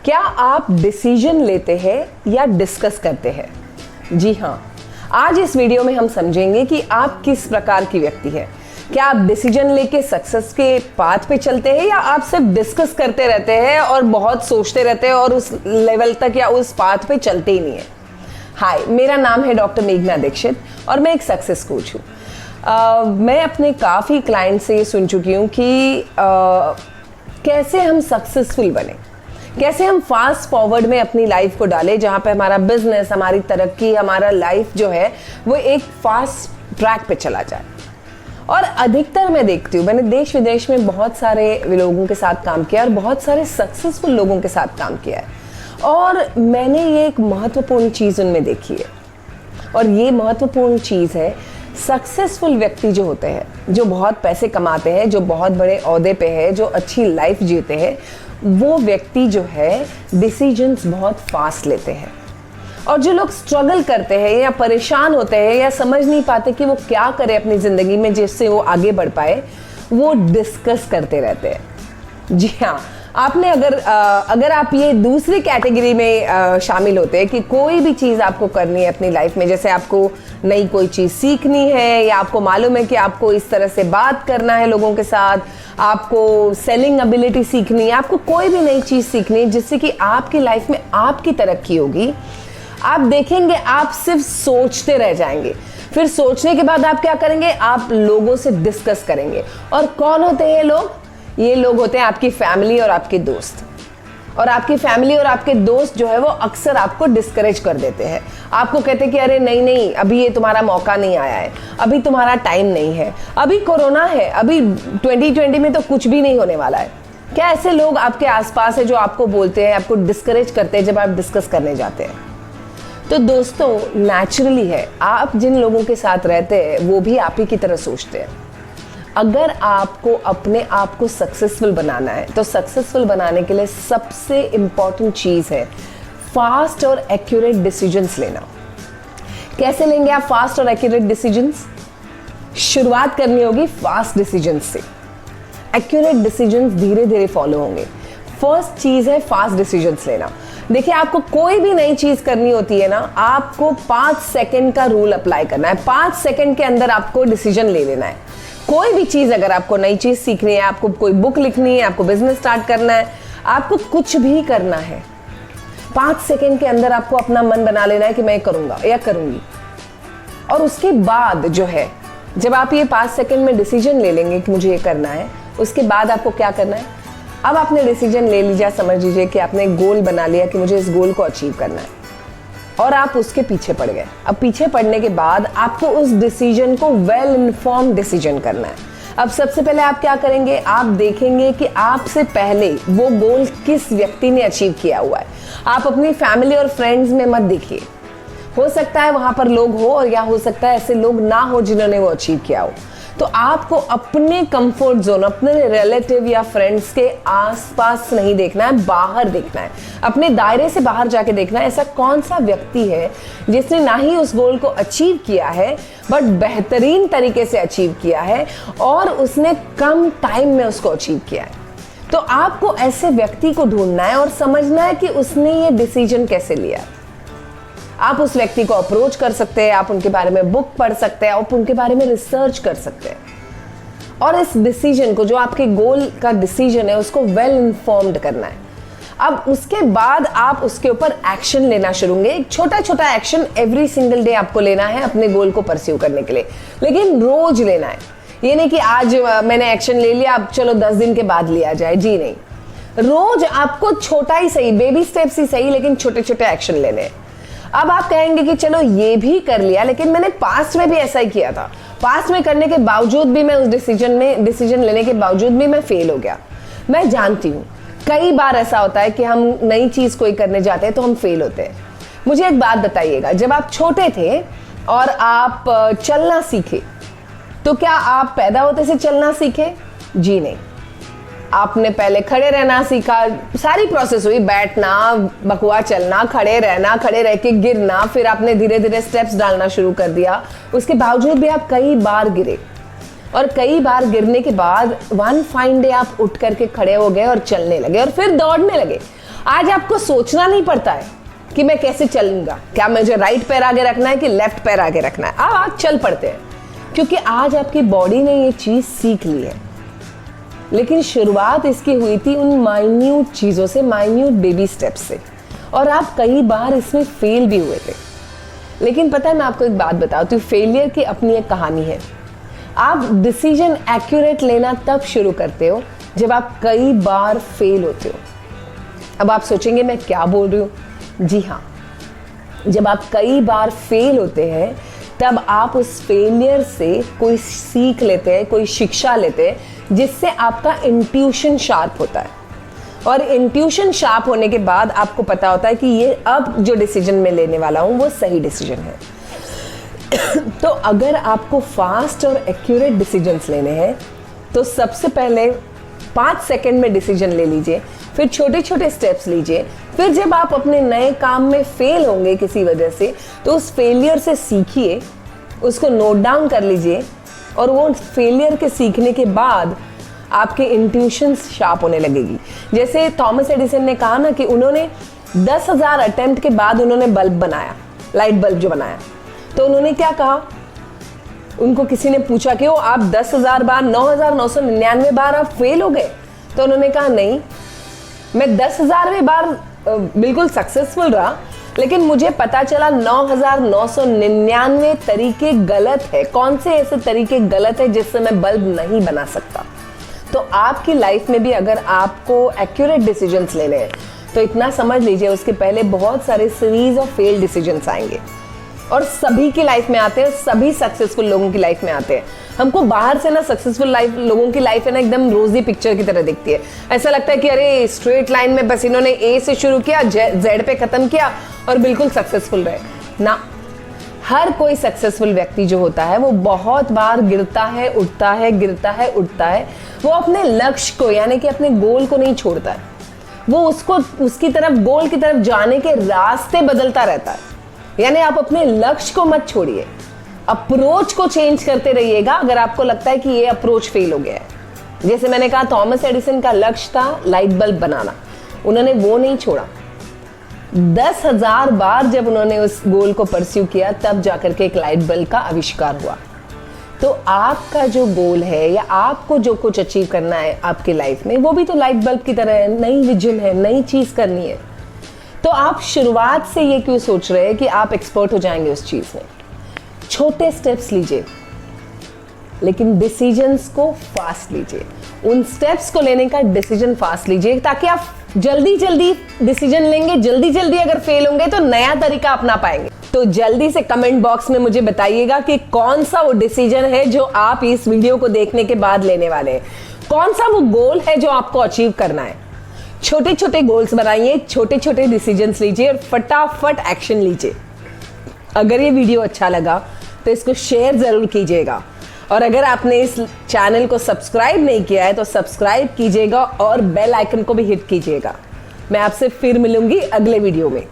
क्या आप डिसीजन लेते हैं या डिस्कस करते हैं? जी हाँ, आज इस वीडियो में हम समझेंगे कि आप किस प्रकार की व्यक्ति हैं। क्या आप डिसीजन लेके सक्सेस के पाथ पे चलते हैं या आप सिर्फ डिस्कस करते रहते हैं और बहुत सोचते रहते हैं और उस लेवल तक या उस पाथ पे चलते ही नहीं है। हाय, मेरा नाम है डॉक्टर मेघना दीक्षित और मैं एक सक्सेस कोच हूँ। मैं अपने काफ़ी क्लाइंट से ये सुन चुकी हूँ कि कैसे हम सक्सेसफुल बने, कैसे हम फास्ट फॉरवर्ड में अपनी लाइफ को डालें, जहाँ पे हमारा बिजनेस, हमारी तरक्की, हमारा लाइफ जो है वो एक फास्ट ट्रैक पे चला जाए। और अधिकतर मैं देखती हूँ, मैंने देश विदेश में बहुत सारे लोगों के साथ काम किया और बहुत सारे सक्सेसफुल लोगों के साथ काम किया है और मैंने ये एक महत्वपूर्ण चीज़ उनमें देखी है। और ये महत्वपूर्ण चीज़ है, सक्सेसफुल व्यक्ति जो होते हैं, जो बहुत पैसे कमाते हैं, जो बहुत बड़े ओहदे पे है, जो अच्छी लाइफ जीते हैं, वो व्यक्ति जो है डिसीजंस बहुत फास्ट लेते हैं। और जो लोग स्ट्रगल करते हैं या परेशान होते हैं या समझ नहीं पाते कि वो क्या करे अपनी ज़िंदगी में जिससे वो आगे बढ़ पाए, वो डिस्कस करते रहते हैं। जी हाँ, आपने अगर आप ये दूसरी कैटेगरी में शामिल होते हैं कि कोई भी चीज़ आपको करनी है अपनी लाइफ में, जैसे आपको नई कोई चीज़ सीखनी है या आपको मालूम है कि आपको इस तरह से बात करना है लोगों के साथ, आपको सेलिंग एबिलिटी सीखनी है, आपको कोई भी नई चीज़ सीखनी है जिससे कि आपकी लाइफ में आपकी तरक्की होगी, आप देखेंगे आप सिर्फ सोचते रह जाएंगे। फिर सोचने के बाद आप क्या करेंगे? आप लोगों से डिस्कस करेंगे। और कौन होते हैं ये लोग? ये लोग होते हैं आपकी फैमिली और आपके दोस्त। और आपकी फैमिली और आपके दोस्त जो है वो अक्सर आपको डिस्करेज कर देते हैं। आपको कहते हैं कि अरे नहीं, अभी ये तुम्हारा मौका नहीं आया है, अभी तुम्हारा टाइम नहीं है, अभी कोरोना है, अभी 2020 में तो कुछ भी नहीं होने वाला है। क्या ऐसे लोग आपके आसपास है जो आपको बोलते हैं, आपको डिस्करेज करते हैं जब आप डिस्कस करने जाते हैं? तो दोस्तों, नेचुरली है, आप जिन लोगों के साथ रहते हैं वो भी आप ही की तरह सोचते हैं। अगर आपको अपने आप को सक्सेसफुल बनाना है तो सक्सेसफुल बनाने के लिए सबसे इम्पॉर्टेंट चीज़ है फास्ट और एक्यूरेट डिसीजंस लेना। कैसे लेंगे आप फास्ट और एक्यूरेट डिसीजंस? शुरुआत करनी होगी फास्ट डिसीजंस से। एक्यूरेट डिसीजंस धीरे धीरे फॉलो होंगे। फर्स्ट चीज़ है फास्ट डिसीजंस लेना। देखिए, आपको कोई भी नई चीज़ करनी होती है ना, आपको 5 सेकेंड का रूल अप्लाई करना है। 5 सेकेंड के अंदर आपको डिसीजन ले लेना है। कोई भी चीज़, अगर आपको नई चीज़ सीखनी है, आपको कोई बुक लिखनी है, आपको बिजनेस स्टार्ट करना है, आपको कुछ भी करना है, 5 सेकेंड के अंदर आपको अपना मन बना लेना है कि मैं करूँगा या करूँगी। और उसके बाद जो है, जब आप ये 5 सेकेंड में डिसीजन ले लेंगे कि मुझे ये करना है, उसके बाद आपको क्या करना है? अब आपने डिसीजन ले लीजिए, समझ लीजिए कि आपने एक गोल बना लिया कि मुझे इस गोल को अचीव करना है और आप उसके पीछे पड़ गए। अब पीछे पड़ने के बाद आपको उस डिसीजन को वेल इन्फॉर्म्ड डिसीजन करना है। अब सबसे पहले आप क्या करेंगे? आप देखेंगे कि आपसे पहले वो गोल किस व्यक्ति ने अचीव किया हुआ है। आप अपनी फैमिली और फ्रेंड्स में मत देखिए। हो सकता है वहाँ पर लोग हो और या हो सकता है ऐसे लोग ना हो जिन्होंने वो अचीव किया हो। तो आपको अपने कंफर्ट जोन, अपने रिलेटिव या फ्रेंड्स के आसपास नहीं देखना है, बाहर देखना है। अपने दायरे से बाहर जाके देखना है, ऐसा कौन सा व्यक्ति है जिसने ना ही उस गोल को अचीव किया है बट बेहतरीन तरीके से अचीव किया है और उसने कम टाइम में उसको अचीव किया है। तो आपको ऐसे व्यक्ति को ढूंढना है और समझना है कि उसने ये डिसीजन कैसे लिया। आप उस व्यक्ति को अप्रोच कर सकते हैं, आप उनके बारे में बुक पढ़ सकते हैं, आप उनके बारे में रिसर्च कर सकते हैं और इस डिसीजन को, जो आपके गोल का डिसीजन है, उसको वेल इन्फॉर्म्ड करना है। अब उसके बाद आप उसके ऊपर एक्शन लेना शुरू होंगे। एक छोटा छोटा एक्शन एवरी सिंगल डे आपको लेना है अपने गोल को परस्यू करने के लिए, लेकिन रोज लेना है। ये नहीं कि आज मैंने एक्शन ले लिया, अब चलो 10 दिन के बाद लिया जाए। जी नहीं, रोज आपको छोटा ही सही, बेबी स्टेप्स ही सही, लेकिन छोटे छोटे एक्शन लेने हैं। अब आप कहेंगे कि चलो ये भी कर लिया, लेकिन मैंने पास्ट में भी ऐसा ही किया था, पास्ट में करने के बावजूद भी मैं उस डिसीजन लेने के बावजूद भी मैं फेल हो गया। मैं जानती हूँ कई बार ऐसा होता है कि हम नई चीज़ कोई करने जाते हैं तो हम फेल होते हैं। मुझे एक बात बताइएगा, जब आप छोटे थे और आप चलना सीखे तो क्या आप पैदा होते से चलना सीखे? जी नहीं, आपने पहले खड़े रहना सीखा, सारी प्रोसेस हुई, बैठना, बकुआ चलना, खड़े रहना, खड़े रह के गिरना, फिर आपने धीरे धीरे स्टेप्स डालना शुरू कर दिया। उसके बावजूद भी आप कई बार गिरे और कई बार गिरने के बाद वन फाइन डे आप उठ करके खड़े हो गए और चलने लगे और फिर दौड़ने लगे। आज आपको सोचना नहीं पड़ता है कि मैं कैसे चलूंगा, क्या मुझे राइट पैर आगे रखना है कि लेफ्ट पैर आगे रखना है। आप आज चल पड़ते हैं क्योंकि आज आपकी बॉडी ने ये चीज सीख ली है। लेकिन शुरुआत इसकी हुई थी उन माइन्यूट चीजों से, माइन्यूट बेबी स्टेप्स से, और आप कई बार इसमें फेल भी हुए थे। लेकिन पता है, मैं आपको एक बात बताती हूँ, फेलियर की अपनी एक कहानी है। आप डिसीजन एक्यूरेट लेना तब शुरू करते हो जब आप कई बार फेल होते हो। अब आप सोचेंगे मैं क्या बोल रही हूँ। जी हाँ, जब आप कई बार फेल होते हैं तब आप उस फेलियर से कोई सीख लेते हैं, कोई शिक्षा लेते हैं, जिससे आपका इंट्यूशन शार्प होता है। और इंट्यूशन शार्प होने के बाद आपको पता होता है कि ये अब जो डिसीजन मैं लेने वाला हूँ वो सही डिसीजन है। तो अगर आपको फास्ट और एक्यूरेट डिसीजंस लेने हैं तो सबसे पहले 5 सेकंड में डिसीजन ले लीजिए, फिर छोटे छोटे स्टेप्स लीजिए। फिर जब आप अपने नए काम में फेल होंगे किसी वजह से, तो उस फेलियर से सीखिए, उसको नोट डाउन कर लीजिए, और वो फेलियर के सीखने के बाद आपके इंट्यूशन शार्प होने लगेगी। जैसे थॉमस एडिसन ने कहा ना कि उन्होंने 10,000 अटेम्प्ट के बाद उन्होंने बल्ब बनाया, लाइट बल्ब जो बनाया। तो उन्होंने क्या कहा, उनको किसी ने पूछा कि वो आप 10,000 बार, 9,999 बार आप फेल हो गए? तो उन्होंने कहा नहीं, मैं 10,000वें बार बिल्कुल सक्सेसफुल रहा, लेकिन मुझे पता चला 9,999 तरीके गलत है। कौन से ऐसे तरीके गलत है जिससे मैं बल्ब नहीं बना सकता? तो आपकी लाइफ में भी अगर आपको एक्यूरेट डिसीजंस लेने हैं तो इतना समझ लीजिए, उसके पहले बहुत सारे सीरीज ऑफ फेल डिसीजंस आएंगे, और सभी की लाइफ में आते हैं, सभी सक्सेसफुल लोगों की लाइफ में आते हैं। हमको बाहर से ना सक्सेसफुल लाइफ लोगों की लाइफ है ना एकदम रोजी पिक्चर की तरह दिखती है। ऐसा लगता है कि अरे स्ट्रेट लाइन में बस इन्होंने ए से शुरू किया, जेड पे खत्म किया और बिल्कुल सक्सेसफुल रहे ना। हर कोई सक्सेसफुल व्यक्ति जो होता है वो बहुत बार गिरता है, उठता है, गिरता है, उठता है। वो अपने लक्ष्य को यानी कि अपने गोल को नहीं छोड़ता है, वो उसकी तरफ, गोल की तरफ जाने के रास्ते बदलता रहता है। यानी आप अपने लक्ष्य को मत छोड़िए, अप्रोच को चेंज करते रहिएगा अगर आपको लगता है कि ये अप्रोच फेल हो गया है। जैसे मैंने कहा, थॉमस एडिसन का लक्ष्य था लाइट बल्ब बनाना, उन्होंने वो नहीं छोड़ा। 10,000 बार जब उन्होंने उस गोल को परस्यू किया तब जाकर के एक लाइट बल्ब का आविष्कार हुआ। तो आपका जो गोल है या आपको जो कुछ अचीव करना है आपकी लाइफ में, वो भी तो लाइट बल्ब की तरह है, नई विजन है, नई चीज करनी है। तो आप शुरुआत से ये क्यों सोच रहे हैं कि आप एक्सपर्ट हो जाएंगे उस चीज में? छोटे स्टेप्स लीजिए, लेकिन डिसीजंस को फास्ट लीजिए। उन स्टेप्स को लेने का डिसीजन फास्ट लीजिए ताकि आप जल्दी जल्दी डिसीजन लेंगे, जल्दी जल्दी अगर फेल होंगे तो नया तरीका अपना पाएंगे। तो जल्दी से कमेंट बॉक्स में मुझे बताइएगा कि कौन सा वो डिसीजन है जो आप इस वीडियो को देखने के बाद लेने वाले हैं। कौन सा वो गोल है जो आपको अचीव करना है। छोटे छोटे गोल्स बनाइए, छोटे छोटे डिसीजंस लीजिए और फटाफट एक्शन लीजिए। अगर ये वीडियो अच्छा लगा तो इसको शेयर जरूर कीजिएगा, और अगर आपने इस चैनल को सब्सक्राइब नहीं किया है तो सब्सक्राइब कीजिएगा और बेल आइकन को भी हिट कीजिएगा। मैं आपसे फिर मिलूंगी अगले वीडियो में।